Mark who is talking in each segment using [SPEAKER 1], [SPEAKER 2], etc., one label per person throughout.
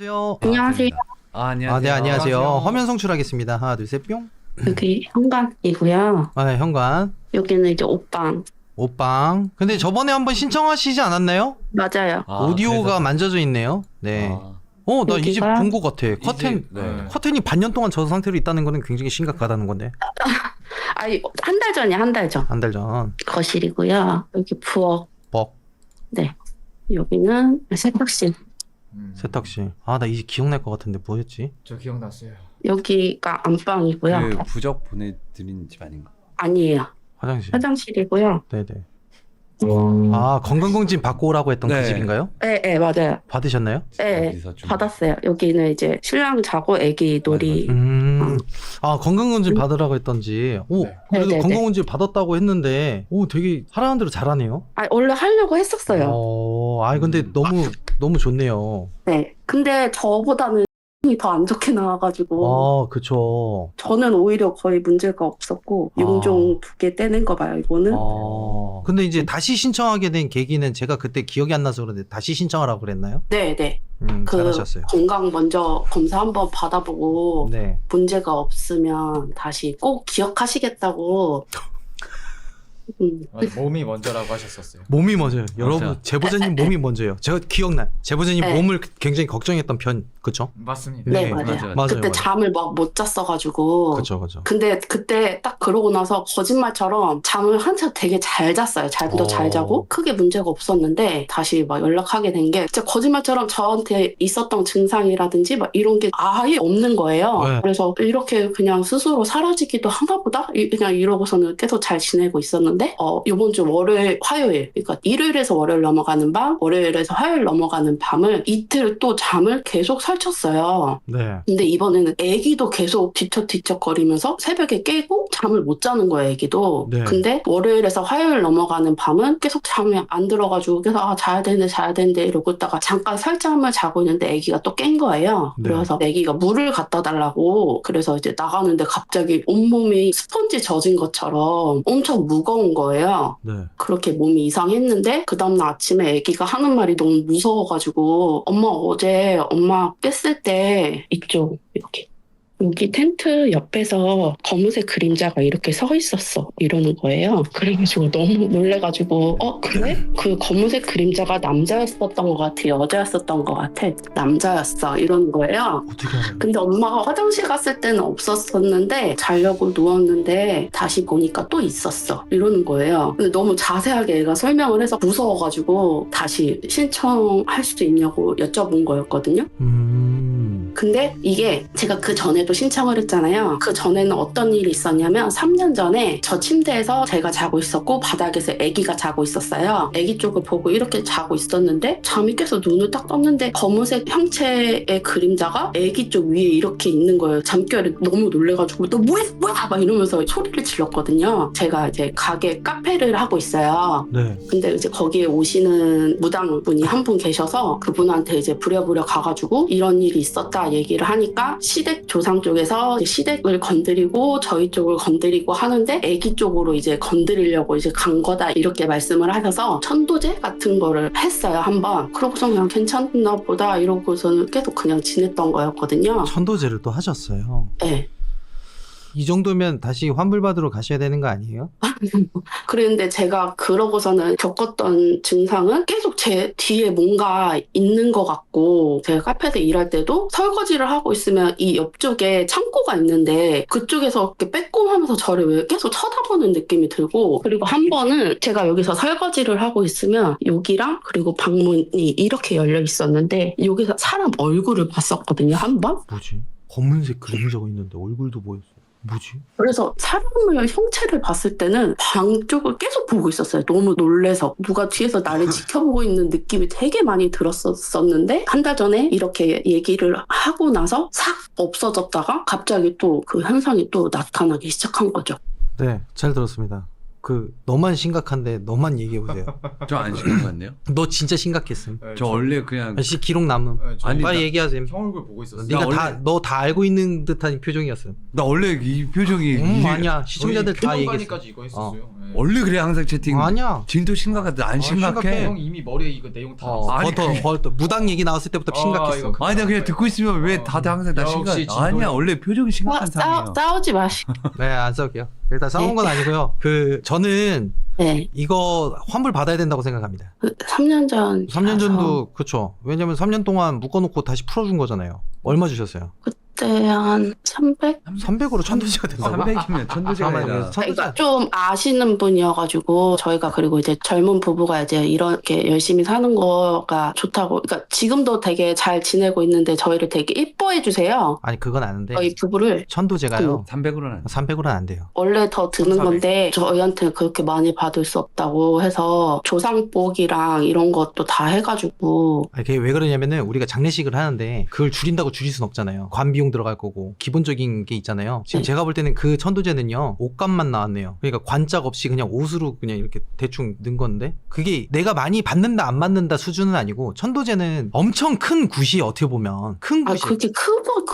[SPEAKER 1] 안녕하세요.
[SPEAKER 2] 안녕하세요.
[SPEAKER 1] 안녕하세요. 네, 안녕하세요. 화면 송출하겠습니다. 하나, 둘, 셋, 뿅.
[SPEAKER 2] 여기 현관이고요.
[SPEAKER 1] 네, 현관.
[SPEAKER 2] 여기는 이제 옷방.
[SPEAKER 1] 옷방. 근데 저번에 한번 신청하시지 않았나요?
[SPEAKER 2] 맞아요.
[SPEAKER 1] 오디오가
[SPEAKER 3] 그래서...
[SPEAKER 1] 만져져 있네요. 네. 나 이 집
[SPEAKER 2] 여기가-
[SPEAKER 1] 본 것 같아. 커튼이 반년 동안 저 상태로 있다는 거는 굉장히 심각하다는 건데.
[SPEAKER 2] 아니, 한 달 전이야, 한 달 전.
[SPEAKER 1] 한 달 전.
[SPEAKER 2] 거실이고요. 여기 부엌.
[SPEAKER 1] 뻑.
[SPEAKER 2] 네. 여기는 세탁실.
[SPEAKER 1] 세탁실. 아, 나 이 집 기억날 것 같은데 뭐였지?
[SPEAKER 3] 저 기억났어요.
[SPEAKER 2] 여기가 안방이고요.
[SPEAKER 4] 그 부적 보내드린 집 아닌가?
[SPEAKER 2] 아니에요.
[SPEAKER 1] 화장실.
[SPEAKER 2] 화장실이고요.
[SPEAKER 1] 네네. 아, 건강검진 받고 오라고 했던 그
[SPEAKER 4] 네.
[SPEAKER 1] 집인가요?
[SPEAKER 2] 네, 맞아요.
[SPEAKER 1] 받으셨나요?
[SPEAKER 2] 네,
[SPEAKER 4] 어디서 좀-
[SPEAKER 2] 받았어요. 여기는 이제 신랑 자고 애기 놀이.
[SPEAKER 1] 아, 건강검진 받으라고 했던지. 오,
[SPEAKER 3] 네.
[SPEAKER 1] 그래도
[SPEAKER 2] 네네네.
[SPEAKER 1] 건강검진 받았다고 했는데, 오, 되게 하라는 대로 잘하네요.
[SPEAKER 2] 아, 원래 하려고 했었어요.
[SPEAKER 1] 근데 너무 좋네요.
[SPEAKER 2] 네. 근데 저보다는 더 안 좋게 나와가지고.
[SPEAKER 1] 그쵸.
[SPEAKER 2] 저는 오히려 거의 문제가 없었고 용종 2개 떼낸 거 봐요 이거는.
[SPEAKER 1] 근데 이제 다시 신청하게 된 계기는 제가 그때 기억이 안 나서 그런데 다시 신청하라고 그랬나요?
[SPEAKER 2] 네네. 그
[SPEAKER 1] 잘하셨어요.
[SPEAKER 2] 건강 먼저 검사 한번 받아보고
[SPEAKER 1] 네.
[SPEAKER 2] 문제가 없으면 다시 꼭 기억하시겠다고.
[SPEAKER 3] 몸이 먼저라고 하셨었어요.
[SPEAKER 1] 몸이 먼저요. 여러분,
[SPEAKER 4] 맞아요.
[SPEAKER 1] 제보자님 몸이 먼저예요. 제가 기억나요. 제보자님
[SPEAKER 2] 네.
[SPEAKER 1] 몸을 굉장히 걱정했던 편, 그쵸?
[SPEAKER 3] 맞습니다.
[SPEAKER 2] 네,
[SPEAKER 1] 네,
[SPEAKER 2] 맞아요.
[SPEAKER 4] 맞아요.
[SPEAKER 2] 그때 잠을 막 못 잤어가지고.
[SPEAKER 1] 그쵸.
[SPEAKER 2] 근데 그때 딱 그러고 나서 거짓말처럼 잠을 한참 되게 잘 잤어요. 잠도 잘 자고 크게 문제가 없었는데 다시 막 연락하게 된 게 진짜 거짓말처럼 저한테 있었던 증상이라든지 막 이런 게 아예 없는 거예요.
[SPEAKER 1] 네.
[SPEAKER 2] 그래서 이렇게 그냥 스스로 사라지기도 하나 보다? 그냥 이러고서는 계속 잘 지내고 있었는데 이번 주 월요일, 화요일, 그러니까 일요일에서 월요일 넘어가는 밤, 월요일에서 화요일 넘어가는 밤을 이틀 또 잠을 계속 설쳤어요.
[SPEAKER 1] 네.
[SPEAKER 2] 근데 이번에는 애기도 계속 뒤척뒤척거리면서 새벽에 깨고 잠을 못 자는 거예요, 애기도.
[SPEAKER 1] 네.
[SPEAKER 2] 근데 월요일에서 화요일 넘어가는 밤은 계속 잠이 안 들어가지고 계속 자야 되는데 이러고 있다가 잠깐 설잠을 자고 있는데 애기가 또 깬 거예요.
[SPEAKER 1] 네.
[SPEAKER 2] 그래서 애기가 물을 갖다 달라고 그래서 이제 나가는데 갑자기 온몸이 스펀지 젖은 것처럼 엄청 무거운 거예요.
[SPEAKER 1] 네.
[SPEAKER 2] 그렇게 몸이 이상했는데 그 다음날 아침에 애기가 하는 말이 너무 무서워가지고 엄마 어제 엄마 깼을 때 이쪽 이렇게 여기 텐트 옆에서 검은색 그림자가 이렇게 서 있었어 이러는 거예요. 그래가지고 너무 놀래가지고 그래? 그 검은색 그림자가 남자였었던 것 같아 여자였었던 것 같아 남자였어 이러는 거예요.
[SPEAKER 1] 어떻게 알아요?
[SPEAKER 2] 근데 엄마가 화장실 갔을 때는 없었었는데 자려고 누웠는데 다시 보니까 또 있었어 이러는 거예요. 근데 너무 자세하게 애가 설명을 해서 무서워가지고 다시 신청할 수 있냐고 여쭤본 거였거든요. 근데 이게 제가 그 전에도 신청을 했잖아요. 그 전에는 어떤 일이 있었냐면 3년 전에 저 침대에서 제가 자고 있었고 바닥에서 아기가 자고 있었어요. 아기 쪽을 보고 이렇게 자고 있었는데 잠이 깨서 눈을 딱 떴는데 검은색 형체의 그림자가 아기 쪽 위에 이렇게 있는 거예요. 잠결에 너무 놀래가지고 너 뭐야 막 이러면서 소리를 질렀거든요. 제가 이제 가게 카페를 하고 있어요.
[SPEAKER 1] 네.
[SPEAKER 2] 근데 이제 거기에 오시는 무당분이 한 분 계셔서 그분한테 이제 부랴부랴 가가지고 이런 일이 있었다 얘기를 하니까 시댁 조상 쪽에서 이제 시댁을 건드리고 저희 쪽을 건드리고 하는데 아기 쪽으로 이제 건드리려고 이제 간 거다 이렇게 말씀을 하셔서 천도제 같은 거를 했어요 한번. 그러고서 그냥 괜찮나 보다 이러고서는 계속 그냥 지냈던 거였거든요.
[SPEAKER 1] 천도제를 또 하셨어요.
[SPEAKER 2] 네.
[SPEAKER 1] 이 정도면 다시 환불받으러 가셔야 되는 거 아니에요?
[SPEAKER 2] 그랬는데 제가 그러고서는 겪었던 증상은 계속 제 뒤에 뭔가 있는 것 같고 제가 카페에서 일할 때도 설거지를 하고 있으면 이 옆쪽에 창고가 있는데 그쪽에서 이렇게 빼꼼하면서 저를 왜 계속 쳐다보는 느낌이 들고 그리고 한 번은 제가 여기서 설거지를 하고 있으면 여기랑 그리고 방문이 이렇게 열려 있었는데 여기서 사람 얼굴을 봤었거든요 한 번.
[SPEAKER 1] 뭐지? 검은색 그림자가 있는데 얼굴도 보였어. 뭐지?
[SPEAKER 2] 그래서 사람을 형체를 봤을 때는 방 쪽을 계속 보고 있었어요. 너무 놀래서 누가 뒤에서 나를 지켜보고 있는 느낌이 되게 많이 들었었는데 한 달 전에 이렇게 얘기를 하고 나서 싹 없어졌다가 갑자기 또 그 현상이 또 나타나기 시작한 거죠.
[SPEAKER 1] 네, 잘 들었습니다. 너만 심각한데 너만 얘기해보세요.
[SPEAKER 4] 저 안 심한 것 같네요.
[SPEAKER 1] 너 진짜 심각했음.
[SPEAKER 3] 네,
[SPEAKER 4] 저 원래 그냥
[SPEAKER 1] 씨 기록 남음.
[SPEAKER 4] 아니,
[SPEAKER 1] 빨리
[SPEAKER 4] 나-
[SPEAKER 1] 얘기하세요.
[SPEAKER 3] 형 얼굴 보고 있었어요.
[SPEAKER 1] 네가
[SPEAKER 4] 원래-
[SPEAKER 1] 너 다 알고 있는 듯한 표정이었음.
[SPEAKER 4] 나 원래 이 표정이
[SPEAKER 1] 아니야. 시청자들 다 얘기했어.
[SPEAKER 3] 까지 이거 했었어요. 네.
[SPEAKER 4] 원래 그래 항상 채팅.
[SPEAKER 1] 아니야.
[SPEAKER 4] 진도 심각하다. 안 심각해.
[SPEAKER 1] 심각해.
[SPEAKER 3] 형 이미 머리에 이거 내용 다
[SPEAKER 4] 아니,
[SPEAKER 1] 버터 무당 얘기 나왔을 때부터 심각했어.
[SPEAKER 3] 이거
[SPEAKER 4] 아니 나 그냥 듣고 있으면 왜
[SPEAKER 3] 어.
[SPEAKER 4] 다들 항상 나
[SPEAKER 3] 역시
[SPEAKER 4] 심각?
[SPEAKER 3] 진도.
[SPEAKER 4] 아니야 원래 표정이 심각한 사람이에요.
[SPEAKER 2] 싸우지 마시고.
[SPEAKER 1] 네, 안 싸울게요. 일단 싸운 건 아니고요. 저는
[SPEAKER 2] 네.
[SPEAKER 1] 이거 환불 받아야 된다고 생각합니다.
[SPEAKER 2] 3년 전.
[SPEAKER 1] 3년 전도 그렇죠. 왜냐면 3년 동안 묶어놓고 다시 풀어준 거잖아요. 얼마 주셨어요?
[SPEAKER 2] 그때 한 300?
[SPEAKER 1] 300으로 천도지가 된다고?
[SPEAKER 4] 300이면 천도제가 아니라.
[SPEAKER 2] 그러니까 좀 아시는 분이어가지고 저희가 그리고 이제 젊은 부부가 이제 이렇게 열심히 사는 거가 좋다고. 그러니까 지금도 되게 잘 지내고 있는데 저희를 되게 이뻐해 주세요.
[SPEAKER 1] 아니 그건 아는데
[SPEAKER 2] 저희 부부를
[SPEAKER 1] 천도제가요.
[SPEAKER 4] 300으로는
[SPEAKER 1] 300으로는 안 돼요.
[SPEAKER 2] 원래 더 드는
[SPEAKER 3] 400.
[SPEAKER 2] 건데 저희한테 그렇게 많이 받을 수 없다고 해서 조상복이랑 이런 것도 다 해가지고
[SPEAKER 1] 아니, 그게 왜 그러냐면은 우리가 장례식을 하는데 그걸 줄인다고 줄일 순 없잖아요. 관비용 들어갈 거고 기본적인 게 있잖아요. 지금
[SPEAKER 2] 네.
[SPEAKER 1] 제가 볼 때는 그 천도제는요 옷값만 나왔네요. 그러니까 관짝 없이 그냥 옷으로 그냥 이렇게 대충 넣은 건데 그게 내가 많이 받는다 안 받는다 수준은 아니고 천도제는 엄청 큰 굿이 어떻게 보면 큰
[SPEAKER 2] 아
[SPEAKER 1] 굿이
[SPEAKER 2] 그렇게 크고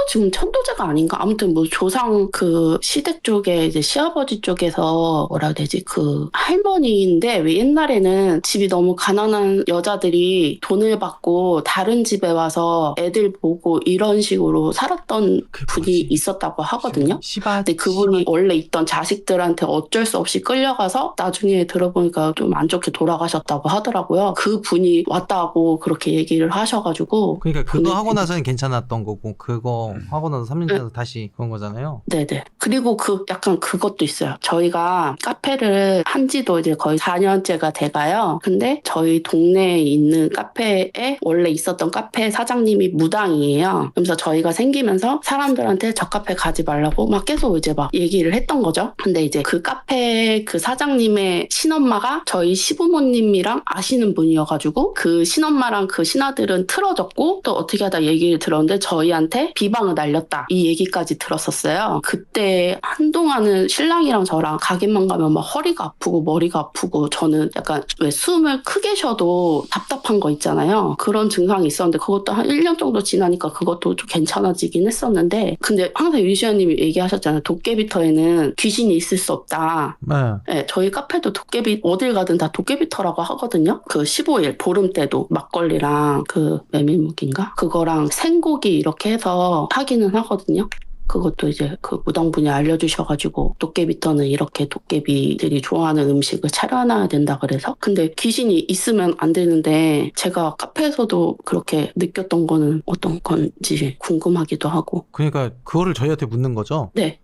[SPEAKER 2] 지금 천도제가 아닌가? 아무튼 뭐 조상 그 시댁 쪽에 이제 시아버지 쪽에서 뭐라 해야 되지? 그 할머니인데 왜 옛날에는 집이 너무 가난한 여자들이 돈을 받고 다른 집에 와서 애들 보고 이런 식으로 살았던
[SPEAKER 1] 그
[SPEAKER 2] 분이
[SPEAKER 1] 뭐지?
[SPEAKER 2] 있었다고 하거든요.
[SPEAKER 1] 시바
[SPEAKER 2] 근데 그분이 원래 있던 자식들한테 어쩔 수 없이 끌려가서 나중에 들어보니까 좀 안 좋게 돌아가셨다고 하더라고요. 그 분이 왔다고 그렇게 얘기를 하셔가지고
[SPEAKER 1] 그러니까 그거
[SPEAKER 2] 근데
[SPEAKER 1] 하고 나서는 괜찮았던 거고 그거 하고 나서 3년 전에 다시 그런 거잖아요.
[SPEAKER 2] 네네. 그리고 약간 그것도 있어요. 저희가 카페를 한 지도 이제 거의 4년째가 돼가요. 근데 저희 동네에 있는 카페에 원래 있었던 카페 사장님이 무당이에요. 그래서 저희가 생기면서 사람들한테 저 카페 가지 말라고 막 계속 이제 막 얘기를 했던 거죠. 근데 이제 그 카페 그 사장님의 친엄마가 저희 시부모님이랑 아시는 분이어가지고 그 친엄마랑 그 신하들은 틀어졌고 또 어떻게 하다 얘기를 들었는데 저희한테 비방을 날렸다. 이 얘기까지 들었었어요. 그때 한동안은 신랑이랑 저랑 가게만 가면 막 허리가 아프고 머리가 아프고 저는 약간 왜 숨을 크게 쉬어도 답답한 거 있잖아요. 그런 증상이 있었는데 그것도 한 1년 정도 지나니까 그것도 좀 괜찮아지긴 했었는데 근데 항상 유시아님이 얘기하셨잖아요. 도깨비터에는 귀신이 있을 수 없다.
[SPEAKER 1] 네.
[SPEAKER 2] 네, 저희 카페도 도깨비 어딜 가든 다 도깨비터라고 하거든요. 그 15일 보름 때도 막걸리랑 그 메밀묵인가 그거랑 생고기 이렇게 해서 하기는 하거든요. 그것도 이제 그 무당분이 알려주셔가지고 도깨비터는 이렇게 도깨비들이 좋아하는 음식을 차려놔야 된다 그래서 근데 귀신이 있으면 안 되는데 제가 카페에서도 그렇게 느꼈던 거는 어떤 건지 궁금하기도 하고
[SPEAKER 1] 그러니까 그거를 저희한테 묻는 거죠.
[SPEAKER 2] 네.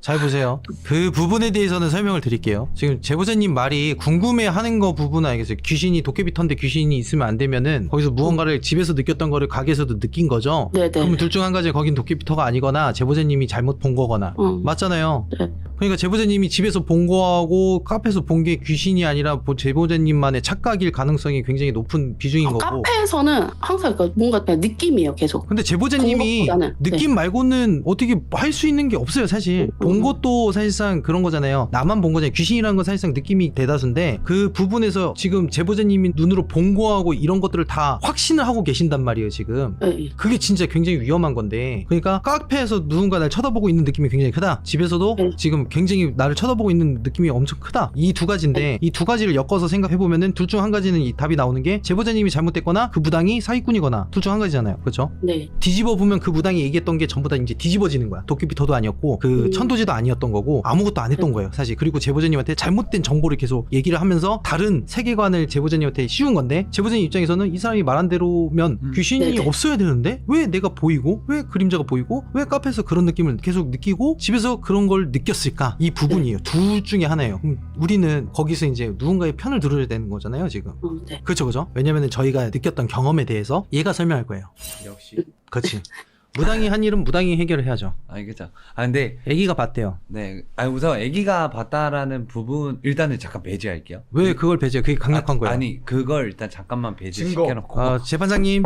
[SPEAKER 1] 잘 보세요. 그 부분에 대해서는 설명을 드릴게요. 지금 제보자님 말이 궁금해하는 거 부분은 알겠어요. 귀신이 도깨비터인데 귀신이 있으면 안 되면은 거기서 무언가를 집에서 느꼈던 거를 가게에서도 느낀 거죠.
[SPEAKER 2] 네네.
[SPEAKER 1] 그러면 둘 중 한 가지 거긴 도깨비터가 아니거나 제보자님이 잘못 본 거거나 맞잖아요.
[SPEAKER 2] 네.
[SPEAKER 1] 그러니까 제보자님이 집에서 본 거하고 카페에서 본 게 귀신이 아니라 제보자님만의 착각일 가능성이 굉장히 높은 비중인 거고.
[SPEAKER 2] 카페에서는 항상 그러니까 뭔가 그냥 느낌이에요 계속.
[SPEAKER 1] 근데 제보자님이
[SPEAKER 2] 본 것보다는,
[SPEAKER 1] 느낌 말고는 어떻게 할 수 있는 게 없어요 사실. 본 것도 사실상 그런 거잖아요. 나만 본 거잖아요. 귀신이라는 건 사실상 느낌이 대다수인데 그 부분에서 지금 제보자님이 눈으로 본 거하고 이런 것들을 다 확신을 하고 계신단 말이에요 지금.
[SPEAKER 2] 네.
[SPEAKER 1] 그게 진짜 굉장히 위험한 건데 그러니까 카페에서 누군가 날 쳐다보고 있는 느낌이 굉장히 크다. 집에서도
[SPEAKER 2] 네.
[SPEAKER 1] 지금 굉장히 나를 쳐다보고 있는 느낌이 엄청 크다. 이 두 가지인데 이 두 가지를 엮어서 생각해보면은 둘 중 한 가지는 이 답이 나오는 게 제보자님이 잘못됐거나 그 무당이 사기꾼이거나 둘 중 한 가지잖아요. 그렇죠?
[SPEAKER 2] 네.
[SPEAKER 1] 뒤집어 보면 그 무당이 얘기했던 게 전부 다 이제 뒤집어지는 거야. 도깨비터도 아니었고 그 천도제도 아니었던 거고 아무것도 안 했던 거예요 사실. 그리고 제보자님한테 잘못된 정보를 계속 얘기를 하면서 다른 세계관을 제보자님한테 씌운 건데 제보자님 입장에서는 이 사람이 말한 대로면 귀신이
[SPEAKER 2] 네네.
[SPEAKER 1] 없어야 되는데 왜 내가 보이고 왜 그림자가 보이고 왜 카페에서 그런 느낌을 계속 느끼고 집에서 그런 걸 느꼈을까? 이 부분이에요. 둘 중에 하나예요. 그럼 우리는 거기서 이제 누군가의 편을 들어야 되는 거잖아요 지금.
[SPEAKER 2] 네.
[SPEAKER 1] 그렇죠 그죠? 왜냐면은 저희가 느꼈던 경험에 대해서 얘가 설명할 거예요.
[SPEAKER 3] 역시
[SPEAKER 1] 그렇지. 무당이 한 일은 무당이 해결을 해야죠.
[SPEAKER 4] 알겠죠. 아 근데
[SPEAKER 1] 애기가 봤대요.
[SPEAKER 4] 네, 우선 아기가 봤다라는 부분 일단은 잠깐 배제할게요.
[SPEAKER 1] 왜 그걸 배제해? 그게 강력한 거예요.
[SPEAKER 4] 아니 그걸 일단 잠깐만
[SPEAKER 3] 증거.
[SPEAKER 4] 배제시켜놓고
[SPEAKER 1] 재판장님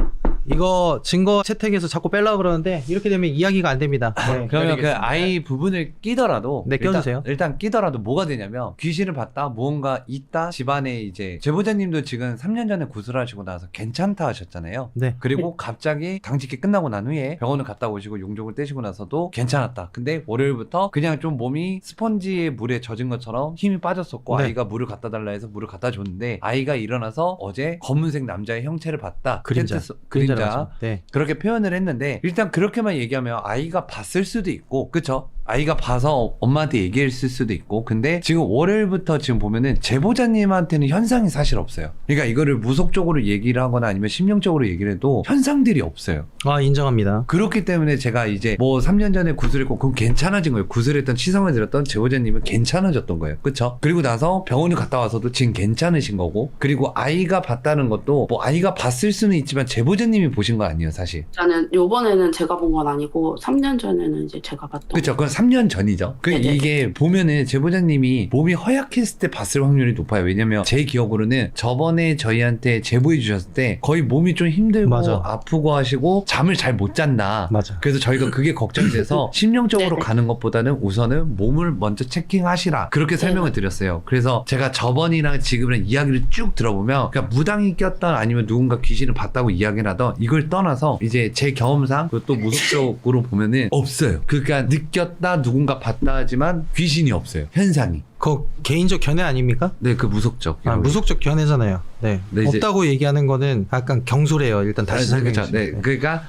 [SPEAKER 1] 이거 증거 채택해서 자꾸 빼려고 그러는데 이렇게 되면 이야기가 안 됩니다. 네.
[SPEAKER 4] 그러면 그
[SPEAKER 3] 기다리겠습니다.
[SPEAKER 4] 아이 부분을 끼더라도
[SPEAKER 1] 네, 껴주세요.
[SPEAKER 4] 일단 끼더라도 뭐가 되냐면 귀신을 봤다 무언가 있다 집안에 이제 제보자님도 지금 3년 전에 구술하시고 나서 괜찮다 하셨잖아요.
[SPEAKER 1] 네.
[SPEAKER 4] 그리고 갑자기 당직기 끝나고 난 후에 병원을 갔다 오시고 용종을 떼시고 나서도 괜찮았다. 근데 월요일부터 그냥 좀 몸이 스펀지에 물에 젖은 것처럼 힘이 빠졌었고
[SPEAKER 1] 네.
[SPEAKER 4] 아이가 물을 갖다 달라 해서 물을 갖다 줬는데 아이가 일어나서 어제 검은색 남자의 형체를 봤다.
[SPEAKER 1] 그림자.
[SPEAKER 4] 그림자.
[SPEAKER 1] 맞죠. 네.
[SPEAKER 4] 그렇게 표현을 했는데 일단 그렇게만 얘기하면 아이가 봤을 수도 있고 그쵸? 아이가 봐서 엄마한테 얘기했을 수도 있고 근데 지금 월요일부터 지금 보면은 제보자님한테는 현상이 사실 없어요. 그러니까 이거를 무속적으로 얘기를 하거나 아니면 심령적으로 얘기를 해도 현상들이 없어요.
[SPEAKER 1] 아, 인정합니다.
[SPEAKER 4] 그렇기 때문에 제가 이제 뭐 3년 전에 구술했고 그럼 괜찮아진 거예요. 구술했던 치성을 들었던 제보자님은 괜찮아졌던 거예요. 그쵸? 그리고 나서 병원을 갔다 와서도 지금 괜찮으신 거고 그리고 아이가 봤다는 것도 뭐 아이가 봤을 수는 있지만 제보자님이 보신 거 아니에요 사실.
[SPEAKER 2] 저는 요번에는 제가 본 건 아니고 3년 전에는 이제 제가 봤던
[SPEAKER 4] 그쵸? 그건 3년 전이죠. 그
[SPEAKER 2] 네네.
[SPEAKER 4] 이게 보면은 제보자님이 몸이 허약했을 때 봤을 확률이 높아요. 왜냐면 제 기억으로는 저번에 저희한테 제보해 주셨을 때 거의 몸이 좀 힘들고
[SPEAKER 1] 맞아.
[SPEAKER 4] 아프고 하시고 잠을 잘 못 잤나.
[SPEAKER 1] 맞아.
[SPEAKER 4] 그래서 저희가 그게 걱정이 돼서 심령적으로
[SPEAKER 2] 네네.
[SPEAKER 4] 가는 것보다는 우선은 몸을 먼저 체킹하시라 그렇게 설명을 드렸어요. 그래서 제가 저번이랑 지금이랑 이야기를 쭉 들어보면 그러니까 무당이 꼈던 아니면 누군가 귀신을 봤다고 이야기를 하던 이걸 떠나서 이제 제 경험상 그리고 또 무속적으로 보면은 없어요. 그러니까 느꼈다 누군가 봤다 하지만 귀신이 없어요. 현상이.
[SPEAKER 1] 그거 개인적 견해 아닙니까?
[SPEAKER 4] 네, 그 무속적.
[SPEAKER 1] 아, 무속적 견해잖아요. 네.
[SPEAKER 4] 네, 이제-
[SPEAKER 1] 없다고 얘기하는 거는 약간 경솔해요. 일단 다시 설명해
[SPEAKER 4] 그렇죠.
[SPEAKER 1] 주세요.
[SPEAKER 4] 네, 그러니까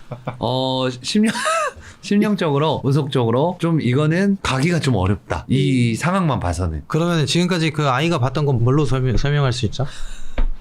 [SPEAKER 4] 심령적으로 무속적으로 좀 이거는 가기가 좀 어렵다. 이 상황만 봐서는.
[SPEAKER 1] 그러면 지금까지 그 아이가 봤던 건 뭘로 설명할 수 있죠?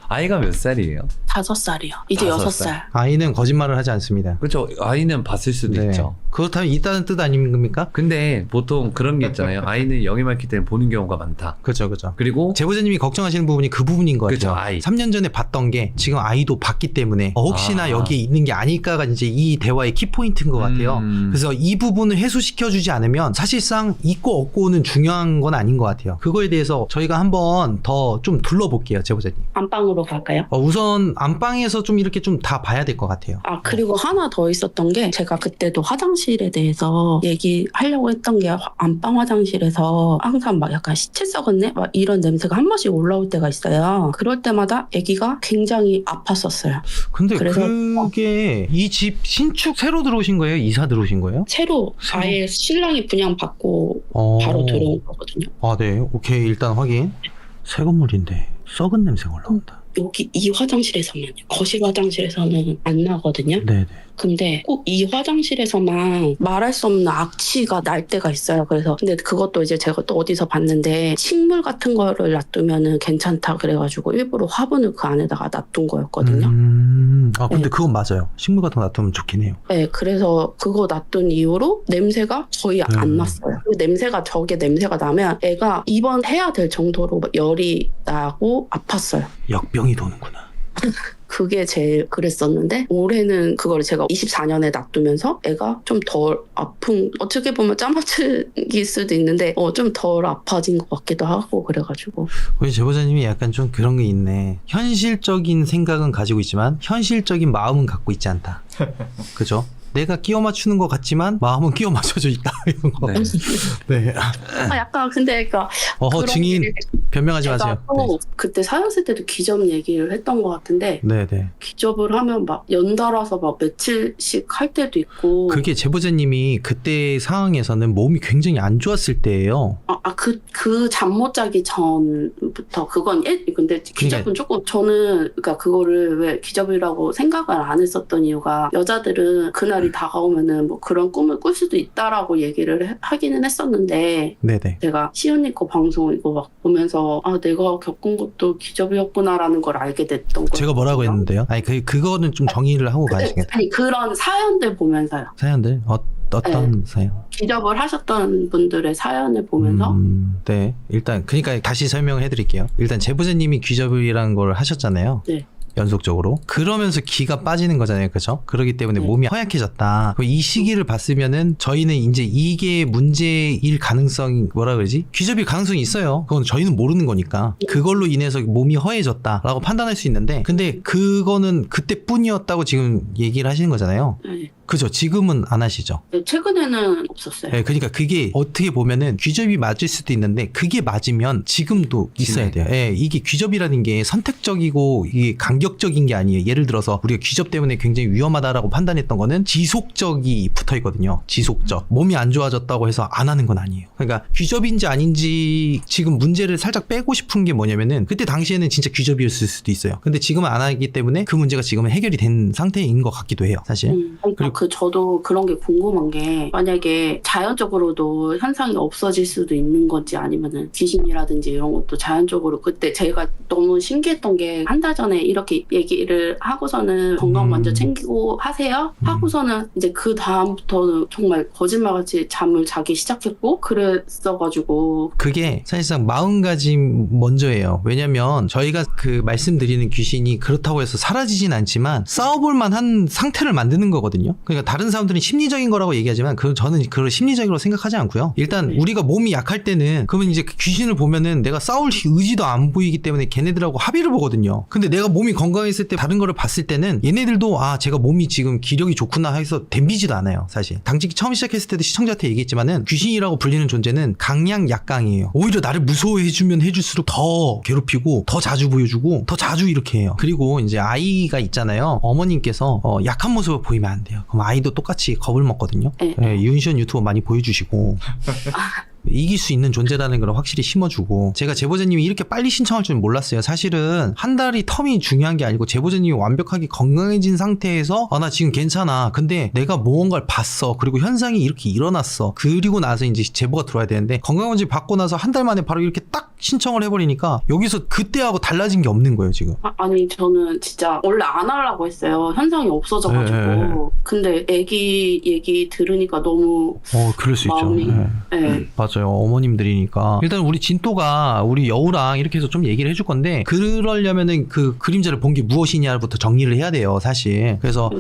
[SPEAKER 4] 아이가 몇 살이에요?
[SPEAKER 2] 5살이요. 이제
[SPEAKER 4] 5살.
[SPEAKER 2] 6살.
[SPEAKER 1] 아이는 거짓말을 하지 않습니다.
[SPEAKER 4] 그렇죠. 아이는 봤을 수도
[SPEAKER 1] 네.
[SPEAKER 4] 있죠.
[SPEAKER 1] 그렇다면 있다는 뜻 아닙니까?
[SPEAKER 4] 근데 보통 그런 게 있잖아요. 아이는 영이 많기 때문에 보는 경우가 많다.
[SPEAKER 1] 그렇죠, 그렇죠.
[SPEAKER 4] 그리고
[SPEAKER 1] 제보자님이 걱정하시는 부분이 그 부분인 것
[SPEAKER 4] 그쵸,
[SPEAKER 1] 같아요.
[SPEAKER 4] 아이.
[SPEAKER 1] 3년 전에 봤던 게 지금 아이도 봤기 때문에 혹시나
[SPEAKER 4] 아.
[SPEAKER 1] 여기에 있는 게 아닐까가 이제 이 대화의 키포인트인 것 같아요. 그래서 이 부분을 해소시켜주지 않으면 사실상 있고 없고는 중요한 건 아닌 것 같아요. 그거에 대해서 저희가 한번 더 좀 둘러볼게요, 제보자님.
[SPEAKER 2] 안방으로 갈까요?
[SPEAKER 1] 우선 안방에서 좀 이렇게 좀 다 봐야 될 것 같아요.
[SPEAKER 2] 아, 그리고 하나 더 있었던 게 제가 그때도 화장실에 대해서 얘기하려고 했던 게 안방 화장실에서 항상 막 약간 시체 썩었네? 막 이런 냄새가 한 번씩 올라올 때가 있어요. 그럴 때마다 아기가 굉장히 아팠었어요.
[SPEAKER 1] 근데
[SPEAKER 2] 그래서-
[SPEAKER 1] 그게 이 집 신축 새로 들어오신 거예요? 이사 들어오신 거예요?
[SPEAKER 2] 새로
[SPEAKER 1] 새로?
[SPEAKER 2] 아예 신랑이 분양받고
[SPEAKER 1] 어.
[SPEAKER 2] 바로 들어온 거거든요.
[SPEAKER 1] 아, 네. 오케이. 일단 확인. 새 건물인데 썩은 냄새가 올라온다.
[SPEAKER 2] 여기 이 화장실에서만, 거실 화장실에서는 안 나거든요.
[SPEAKER 1] 네네.
[SPEAKER 2] 근데 꼭 이 화장실에서만 말할 수 없는 악취가 날 때가 있어요. 그래서 근데 그것도 이제 제가 또 어디서 봤는데 식물 같은 거를 놔두면은 괜찮다 그래가지고 일부러 화분을 그 안에다가 놔둔 거였거든요.
[SPEAKER 1] 아, 근데
[SPEAKER 2] 네.
[SPEAKER 1] 그건 맞아요. 식물 같은 거 놔두면 좋긴 해요.
[SPEAKER 2] 네, 그래서 그거 놔둔 이후로 냄새가 거의 안 났어요. 그 냄새가 저게 냄새가 나면 애가 입원해야 될 정도로 열이 나고 아팠어요.
[SPEAKER 1] 역병이 도는구나.
[SPEAKER 2] 그게 제일 그랬었는데 올해는 그걸 제가 24년에 놔두면서 애가 좀 덜 아픈 어떻게 보면 짜맞추기일 수도 있는데 좀 덜 아파진 것 같기도 하고 그래가지고
[SPEAKER 1] 우리 제보자님이 약간 좀 그런 게 있네. 현실적인 생각은 가지고 있지만 현실적인 마음은 갖고 있지 않다. 그죠? 내가 끼워 맞추는 것 같지만 마음은 끼워 맞춰져 있다. 이런 거.
[SPEAKER 4] 네.
[SPEAKER 1] 네.
[SPEAKER 2] 약간 근데 그러니까
[SPEAKER 1] 어허, 증인 변명하지 마세요.
[SPEAKER 2] 제가 또 그때 사연쓸 때도 기접 얘기를 했던 것 같은데
[SPEAKER 1] 네, 네.
[SPEAKER 2] 기접을 하면 막 연달아서 막 며칠씩 할 때도 있고
[SPEAKER 1] 그게 제보자님이 그때 상황에서는 몸이 굉장히 안 좋았을 때예요.
[SPEAKER 2] 그 잠 못 자기 전부터 그건 근데 기접은 조금 저는 그러니까 그거를 왜 기접이라고 생각을 안 했었던 이유가 여자들은 그날이 다가오면은 뭐 그런 꿈을 꿀 수도 있다라고 얘기를 하기는 했었는데
[SPEAKER 1] 네네.
[SPEAKER 2] 제가 시연이 거 방송 이거 막 보면서 내가 겪은 것도 기접이었구나라는 걸 알게 됐던 거예요.
[SPEAKER 1] 제가 뭐라고 했는데요? 아니 그거는 좀 정의를 하고 가시겠다.
[SPEAKER 2] 아니 그런 사연들 보면서요.
[SPEAKER 1] 사연들 어떤 사연?
[SPEAKER 2] 기접을 하셨던 분들의 사연을 보면서
[SPEAKER 1] 네. 일단 그러니까 다시 설명을 해드릴게요. 일단 제보자님이 귀접이라는 걸 하셨잖아요.
[SPEAKER 2] 네.
[SPEAKER 1] 연속적으로. 그러면서 기가 빠지는 거잖아요. 그죠? 그렇기 때문에
[SPEAKER 2] 네.
[SPEAKER 1] 몸이 허약해졌다. 이 시기를 봤으면은 저희는 이제 이게 문제일 가능성이 뭐라 그러지? 귀접일 가능성이 있어요. 그건 저희는 모르는 거니까. 그걸로 인해서 몸이 허해졌다라고 판단할 수 있는데 근데 그거는 그때뿐이었다고 지금 얘기를 하시는 거잖아요.
[SPEAKER 2] 네.
[SPEAKER 1] 그죠? 지금은 안 하시죠?
[SPEAKER 2] 네, 최근에는 없었어요.
[SPEAKER 1] 네, 그러니까 그게 어떻게 보면은 귀접이 맞을 수도 있는데 그게 맞으면 지금도 있어야 돼요. 예, 이게 귀접이라는 게 선택적이고 이게 간격적인 게 아니에요. 예를 들어서 우리가 귀접 때문에 굉장히 위험하다라고 판단했던 거는 지속적이 붙어 있거든요. 지속적. 몸이 안 좋아졌다고 해서 안 하는 건 아니에요. 그러니까 귀접인지 아닌지 지금 문제를 살짝 빼고 싶은 게 뭐냐면은 그때 당시에는 진짜 귀접이었을 수도 있어요. 근데 지금은 안 하기 때문에 그 문제가 지금은 해결이 된 상태인 것 같기도 해요. 사실.
[SPEAKER 2] 그러니까 저도 그런 게 궁금한 게 만약에 자연적으로도 현상이 없어질 수도 있는 건지 아니면은 귀신이라든지 이런 것도 자연적으로 그때 제가 너무 신기했던 게 한 달 전에 이렇게 얘기를 하고서는 건강 먼저 챙기고 하세요 하고서는 이제 그 다음부터는 정말 거짓말같이 잠을 자기 시작했고 그랬어가지고
[SPEAKER 1] 그게 사실상 마음가짐 먼저예요. 왜냐면 저희가 그 말씀드리는 귀신이 그렇다고 해서 사라지진 않지만 싸워볼 만한 상태를 만드는 거거든요. 그러니까 다른 사람들은 심리적인 거라고 얘기하지만 저는 그걸 심리적으로 생각하지 않고요. 일단 우리가 몸이 약할 때는 그러면 이제 그 귀신을 보면은 내가 싸울 의지도 안 보이기 때문에 걔네들하고 합의를 보거든요. 근데 내가 몸이 건강했을 때 다른 거를 봤을 때는 얘네들도 아 제가 몸이 지금 기력이 좋구나 해서 덤비지도 않아요. 사실 당직이 처음 시작했을 때도 시청자한테 얘기했지만은 귀신이라고 불리는 존재는 강약 약강이에요. 오히려 나를 무서워해주면 해줄수록 더 괴롭히고 더 자주 보여주고 더 자주 이렇게 해요. 그리고 이제 아이가 있잖아요. 어머님께서 약한 모습을 보이면 안 돼요. 그럼 아이도 똑같이 겁을 먹거든요. 네, 윤시원 유튜버 많이 보여주시고 이길 수 있는 존재라는 걸 확실히 심어주고 제가 제보자님이 이렇게 빨리 신청할 줄은 몰랐어요. 사실은 한 달이 텀이 중요한 게 아니고 제보자님이 완벽하게 건강해진 상태에서 나 지금 괜찮아. 근데 내가 무언가를 봤어. 그리고 현상이 이렇게 일어났어. 그리고 나서 이제 제보가 들어와야 되는데 건강검진 받고 나서 한 달 만에 바로 이렇게 딱 신청을 해버리니까 여기서 그때하고 달라진 게 없는 거예요 지금.
[SPEAKER 2] 아니 저는 진짜 원래 안 하려고 했어요. 현상이 없어져가지고.
[SPEAKER 1] 네.
[SPEAKER 2] 근데 애기 얘기 들으니까 너무
[SPEAKER 1] 그럴 수
[SPEAKER 2] 마음이
[SPEAKER 1] 있죠.
[SPEAKER 2] 네.
[SPEAKER 1] 맞아요. 어머님들이니까. 일단 우리 진또가 우리 여우랑 이렇게 해서 좀 얘기를 해줄 건데 그러려면은 그 그림자를 본 게 무엇이냐부터 정리를 해야 돼요. 사실. 그래서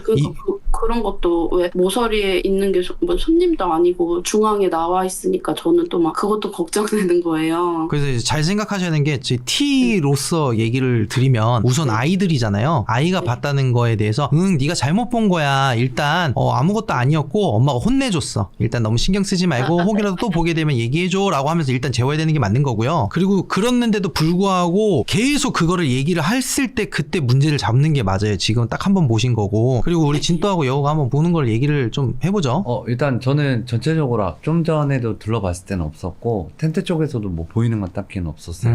[SPEAKER 2] 그런 것도 왜 모서리에 있는 게 뭐 손님도 아니고 중앙에 나와 있으니까 저는 또 막 그것도 걱정되는 거예요.
[SPEAKER 1] 그래서 이제 잘 생각하셔야 하는 게 저희 T로서 얘기를 드리면 우선 아이들이잖아요. 아이가 봤다는 거에 대해서 네가 잘못 본 거야. 일단 아무것도 아니었고 엄마가 혼내줬어. 일단 너무 신경 쓰지 말고 혹이라도 또 보게 되면 얘기해줘 라고 하면서 일단 재워야 되는 게 맞는 거고요. 그리고 그랬는데도 불구하고 계속 그거를 얘기를 했을 때 그때 문제를 잡는 게 맞아요. 지금 딱 한 번 보신 거고. 그리고 우리 진또하고 여우가 한번 보는 걸 얘기를 좀 해보죠.
[SPEAKER 4] 일단 저는 전체적으로 좀 전에도 둘러봤을 때는 없었고 텐트 쪽에서도 뭐 보이는 건 딱히는 없었어요.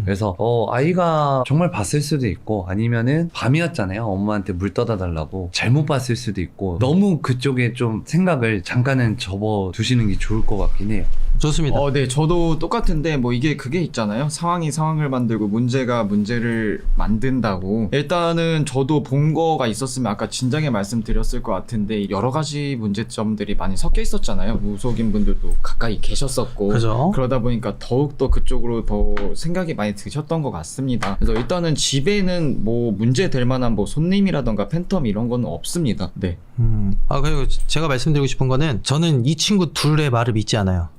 [SPEAKER 4] 그래서 아이가 정말 봤을 수도 있고 아니면은 밤이었잖아요. 엄마한테 물 떠다 달라고 잘못 봤을 수도 있고 너무 그쪽에 좀 생각을 잠깐은 접어두시는 게 좋을 것 같긴 해요.
[SPEAKER 1] 좋습니다.
[SPEAKER 3] 네, 저도 똑같은데 뭐 이게 그게 있잖아요. 상황이 상황을 만들고 문제가 문제를 만든다고. 일단은 저도 본 거가 있었으면 아까 진작에 말씀드렸을 것 같은데 여러 가지 문제점들이 많이 섞여 있었잖아요. 무속인 분들도 가까이 계셨었고.
[SPEAKER 1] 그죠?
[SPEAKER 3] 그러다 보니까 더욱더 그쪽으로 더 생각이 많이 드셨던 것 같습니다. 그래서 일단은 집에는 뭐 문제 될 만한 뭐 손님이라던가 팬텀 이런 건 없습니다. 네.
[SPEAKER 1] 그리고 제가 말씀드리고 싶은 거는 저는 이 친구 둘의 말을 믿지 않아요.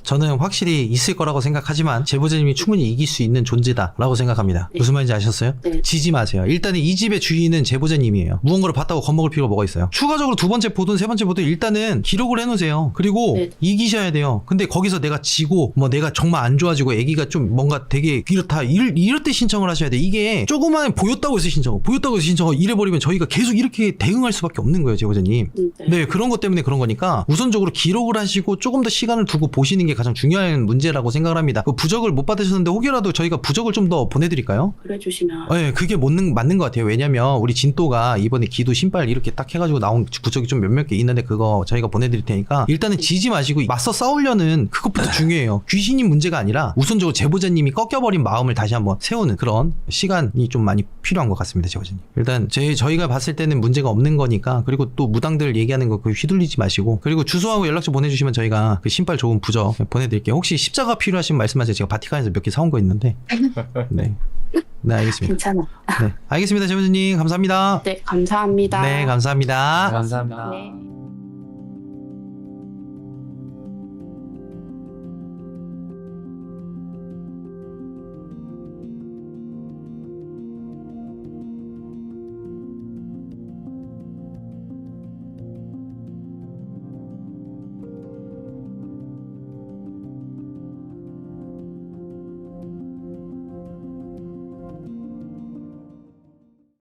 [SPEAKER 1] 저는 확실히 있을 거라고 생각하지만 제보자님이 충분히 이길 수 있는 존재다라고 생각합니다.
[SPEAKER 2] 네.
[SPEAKER 1] 무슨 말인지 아셨어요?
[SPEAKER 2] 네.
[SPEAKER 1] 지지 마세요. 일단은 이 집의 주인은 제보자님이에요. 무언가를 봤다고 겁먹을 필요가 뭐가 있어요. 추가적으로 두 번째 보든 세 번째 보든 일단은 기록을 해놓으세요. 그리고
[SPEAKER 2] 네.
[SPEAKER 1] 이기셔야 돼요. 근데 거기서 내가 지고 뭐 내가 정말 안 좋아지고 애기가 좀 뭔가 되게 이렇다 이럴 때 신청을 하셔야 돼. 이게 조그만 보였다고 해서 신청하고 이래버리면 저희가 계속 이렇게 대응할 수밖에 없는 거예요. 제보자님. 네, 그런 것 때문에 그런 거니까 우선적으로 기록을 하시고 조금 더 시간을 두고 보시는 게 가장 중요한 문제라고 생각을 합니다. 그 부적을 못 받으셨는데 혹여라도 저희가 부적을 좀 더 보내드릴까요?
[SPEAKER 2] 그래 주시면
[SPEAKER 1] 네, 그게 맞는 것 같아요. 왜냐면 우리 진또가 이번에 기도 신발 이렇게 딱 해가지고 나온 부적이 좀 몇몇 개 있는데 그거 저희가 보내드릴 테니까 일단은 지지 마시고 맞서 싸우려는 그것부터 중요해요. 귀신이 문제가 아니라 우선적으로 제보자님이 꺾여버린 마음을 다시 한번 세우는 그런 시간이 좀 많이 필요한 것 같습니다. 제보자님. 일단 저희가 봤을 때는 문제가 없는 거니까 그리고 또 무당들 얘기하는 거 휘둘리지 마시고 그리고 주소하고 연락처 보내주시면 저희가 그 신발 좋은 부적 보내드릴게요. 혹시 십자가 필요하시면 말씀하세요. 제가 바티칸에서 몇 개 사온 거 있는데. 네. 네, 알겠습니다.
[SPEAKER 2] 괜찮아.
[SPEAKER 1] 네, 알겠습니다. 제보자님 감사합니다.
[SPEAKER 2] 네, 감사합니다.
[SPEAKER 1] 네, 감사합니다.
[SPEAKER 4] 감사합니다.
[SPEAKER 2] 네.